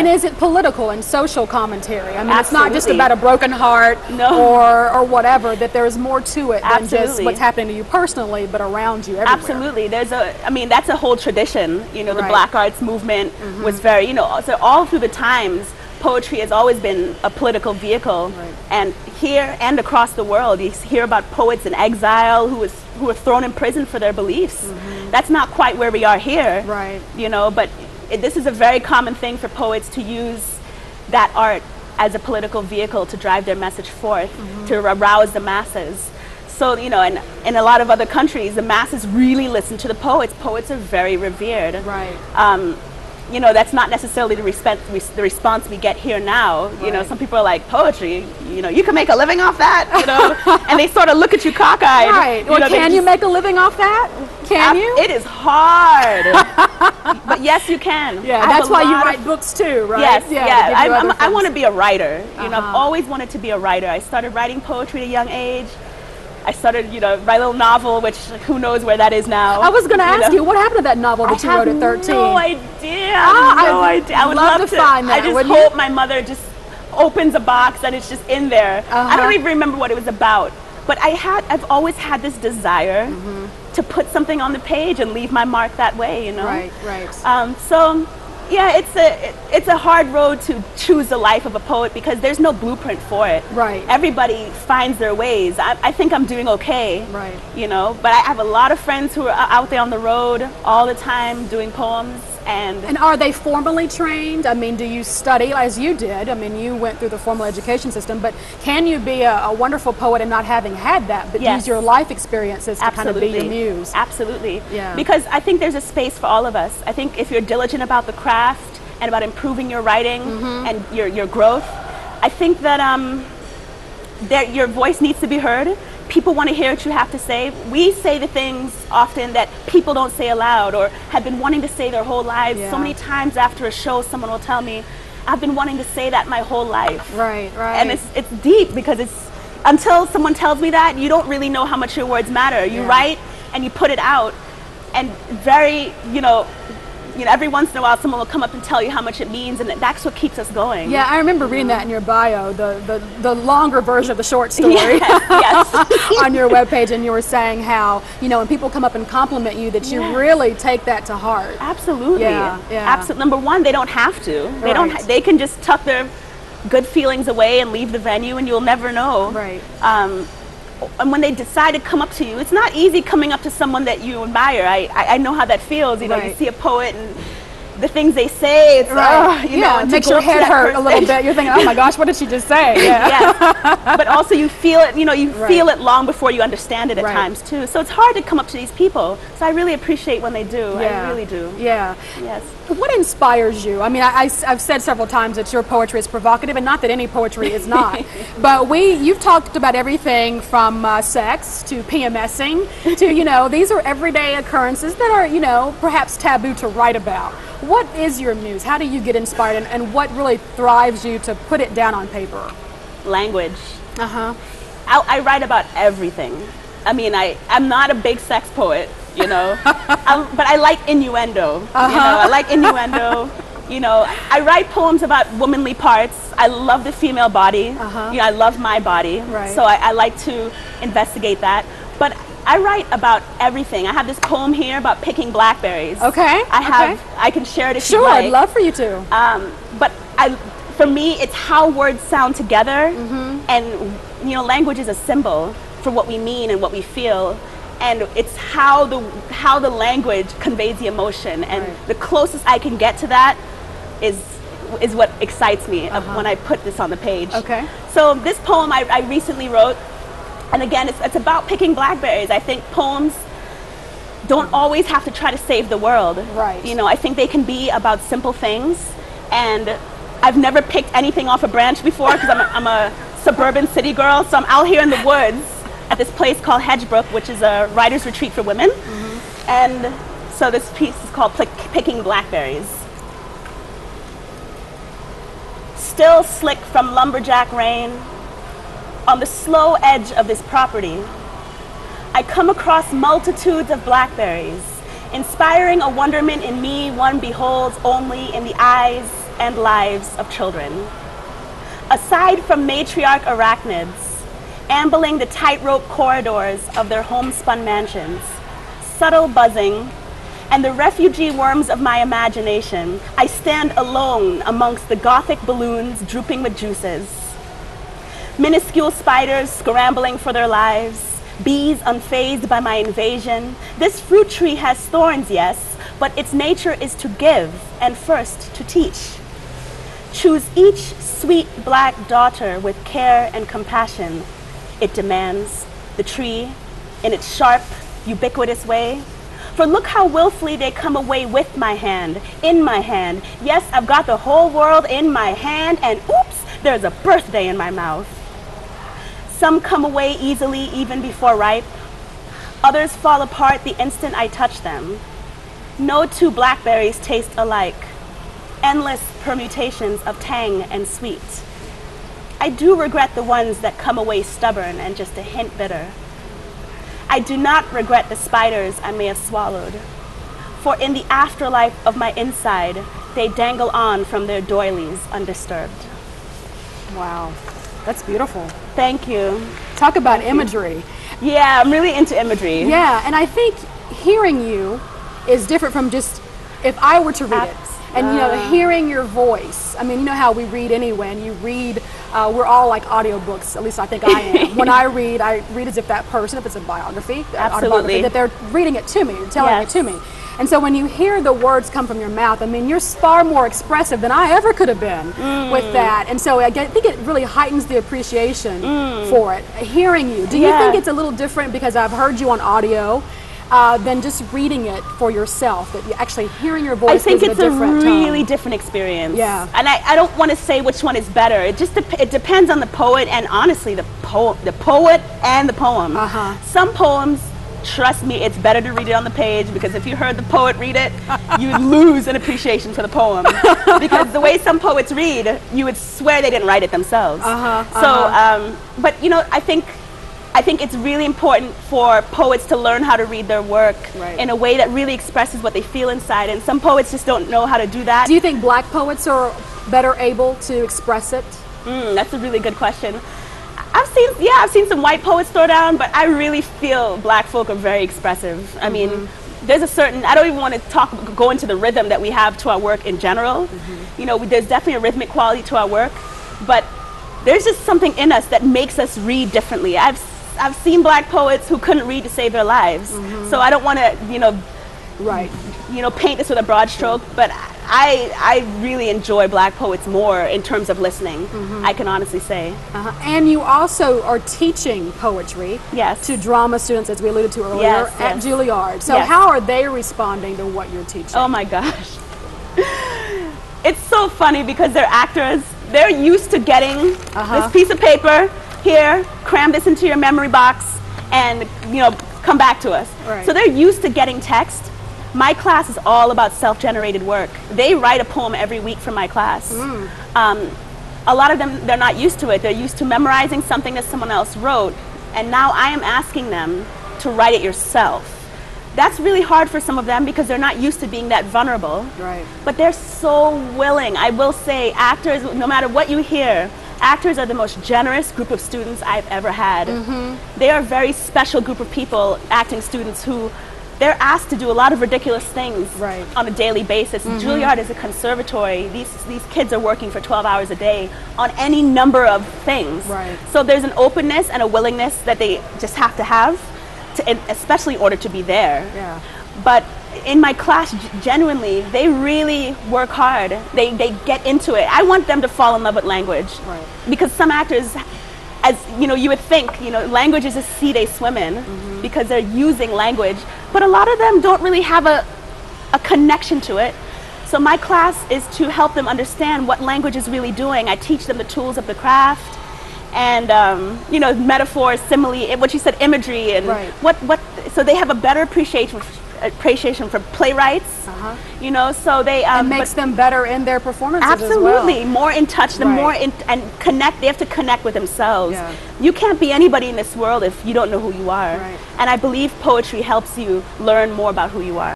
And is it political and social commentary? I mean, it's not just Absolutely. about a broken heart or whatever, that there's more to it than just Absolutely. what's happening to you personally, but around you everywhere. Absolutely. I mean, that's a whole tradition. You know, the Right. Black Arts movement was very, you know, so all through the times, poetry has always been a political vehicle. Right. And here and across the world, you hear about poets in exile who were thrown in prison for their beliefs. That's not quite where we are here. Right. You know, but this is a very common thing for poets to use that art as a political vehicle to drive their message forth, to arouse the masses. So, you know, and in a lot of other countries, the masses really listen to the poets. Poets are very revered. Right. You know, that's not necessarily the response we get here now. You know, some people are like, poetry, you know, you can make a living off that, you know, and they sort of look at you cockeyed. Right. Well, can you make a living off that? Can you? It is hard. But yes, you can. Yeah, that's why you write books too, right? Yes, yeah. I want to be a writer. You know, I've always wanted to be a writer. I started writing poetry at a young age. I started, you know, write a little novel, which who knows where that is now. I was going to ask you, what happened to that novel that you wrote at 13? No idea. No idea. I would love to find that. I just hope my mother just opens a box and it's just in there. I don't even remember what it was about. But I've always had this desire to put something on the page and leave my mark that way, you know. Right, right. So, yeah, it's a hard road to choose the life of a poet because there's no blueprint for it. Right. Everybody finds their ways. I think I'm doing okay. Right. You know, but I have a lot of friends who are out there on the road all the time doing poems. And are they formally trained? I mean, do you study as you did? I mean, you went through the formal education system, but can you be a wonderful poet and not having had that, but use your life experiences to kind of be your muse? Absolutely. Yeah. Because I think there's a space for all of us. I think if you're diligent about the craft and about improving your writing and your growth, I think that your voice needs to be heard. People want to hear what you have to say. We say the things often that people don't say aloud or have been wanting to say their whole lives. So many times after a show, someone will tell me, I've been wanting to say that my whole life. Right, right. And it's deep because until someone tells me that, you don't really know how much your words matter. You write and you put it out, and every once in a while someone will come up and tell you how much it means, and that's what keeps us going. Yeah, I remember reading that in your bio, the longer version of the short story yes. on your webpage, and you were saying how, you know, when people come up and compliment you, that you really take that to heart. Absolutely. Yeah, yeah. Absolutely. Number one, they don't have to. They don't. They can just tuck their good feelings away and leave the venue, and you'll never know. Right. And when they decide to come up to you, it's not easy coming up to someone that you admire. I know how that feels. You know, you see a poet and the things they say, it's you know, it makes your head hurt a little bit. You're thinking, oh my gosh, what did she just say? Yes. But also you feel it, you know, you feel it long before you understand it at times too. So it's hard to come up to these people. So I really appreciate when they do. I really do. Yeah. Yes. What inspires you? I mean, I've said several times that your poetry is provocative, and not that any poetry is not. But you've talked about everything from sex to PMSing to, you know, these are everyday occurrences that are, you know, perhaps taboo to write about. What is your muse? How do you get inspired, and what really thrives you to put it down on paper? Language. I write about everything. I mean, I'm not a big sex poet, you know, but I like innuendo. You know, I like innuendo. You know, I write poems about womanly parts. I love the female body. You know, I love my body. Right. So I like to investigate that. But I write about everything. I have this poem here about picking blackberries. Okay. I can share it if you like. Sure, I'd love for you to. But for me, it's how words sound together, and you know, language is a symbol for what we mean and what we feel, and it's how the language conveys the emotion, and the closest I can get to that is what excites me when I put this on the page. Okay. So this poem I recently wrote. And again, it's about picking blackberries. I think poems don't always have to try to save the world. Right. You know, I think they can be about simple things. And I've never picked anything off a branch before because I'm a suburban city girl. So I'm out here in the woods at this place called Hedgebrook, which is a writer's retreat for women. And so this piece is called Picking Blackberries. Still slick from lumberjack rain, on the slow edge of this property, I come across multitudes of blackberries, inspiring a wonderment in me one beholds only in the eyes and lives of children. Aside from matriarch arachnids, ambling the tightrope corridors of their homespun mansions, subtle buzzing, and the refugee worms of my imagination, I stand alone amongst the Gothic balloons drooping with juices. Minuscule spiders scrambling for their lives, bees unfazed by my invasion. This fruit tree has thorns, yes, but its nature is to give and first to teach. Choose each sweet black daughter with care and compassion. It demands, the tree, in its sharp, ubiquitous way. For look how willfully they come away with my hand, in my hand. Yes, I've got the whole world in my hand, and oops, there's a birthday in my mouth. Some come away easily even before ripe. Others fall apart the instant I touch them. No two blackberries taste alike. Endless permutations of tang and sweet. I do regret the ones that come away stubborn and just a hint bitter. I do not regret the spiders I may have swallowed, for in the afterlife of my inside, they dangle on from their doilies undisturbed. Wow, that's beautiful. Thank you. Talk about imagery. Yeah, I'm really into imagery. Yeah, and I think hearing you is different from just if I were to read it. And you know, hearing your voice. I mean, you know how we read anyway, and you read, we're all like audiobooks, at least I think I am. When I read as if that person, if it's a biography, absolutely, that they're reading it to me, or telling it to me. And so when you hear the words come from your mouth, I mean, you're far more expressive than I ever could have been with that. And so I think it really heightens the appreciation for it. Hearing you, do you think it's a little different because I've heard you on audio? Than just reading it for yourself, that you actually hearing your voice. I think it's a really tone. different experience. Yeah, and I don't want to say which one is better. It just it depends on the poet and honestly the poet and the poem. Some poems, trust me, it's better to read it on the page because if you heard the poet read it, you would lose an appreciation for the poem because the way some poets read, you would swear they didn't write it themselves. But you know, I think it's really important for poets to learn how to read their work in a way that really expresses what they feel inside, and some poets just don't know how to do that. Do you think black poets are better able to express it? That's a really good question. I've seen some white poets throw down, but I really feel black folk are very expressive. I mean, there's a certain, I don't even want to go into the rhythm that we have to our work in general. You know, there's definitely a rhythmic quality to our work, but there's just something in us that makes us read differently. I've seen black poets who couldn't read to save their lives. So I don't want to, paint this with a broad stroke, but I really enjoy black poets more in terms of listening, I can honestly say. And you also are teaching poetry to drama students, as we alluded to earlier, at Juilliard. So how are they responding to what you're teaching? Oh my gosh. It's so funny because they're actors. They're used to getting this piece of paper, here, cram this into your memory box, and come back to us. So they're used to getting text. My class is all about self-generated work. They write a poem every week for my class. A lot of them, they're not used to it. They're used to memorizing something that someone else wrote, and now I am asking them to write it yourself. That's really hard for some of them because they're not used to being that vulnerable. But they're so willing. I will say, actors, no matter what you hear, actors are the most generous group of students I've ever had. They are a very special group of people, acting students, who they're asked to do a lot of ridiculous things on a daily basis. Juilliard is a conservatory. These kids are working for 12 hours a day on any number of things. So there's an openness and a willingness that they just have to have, especially in order to be there. But in my class, genuinely, they really work hard. They get into it. I want them to fall in love with language. Because some actors, as you would think, language is a sea they swim in because they're using language. But a lot of them don't really have a connection to it. So my class is to help them understand what language is really doing. I teach them the tools of the craft and metaphor, simile, what you said, imagery, and so they have a better appreciation for playwrights, so they it makes them better in their performances absolutely as well. More in touch, and connect. They have to connect with themselves. You can't be anybody in this world if you don't know who you are, and I believe poetry helps you learn more about who you are.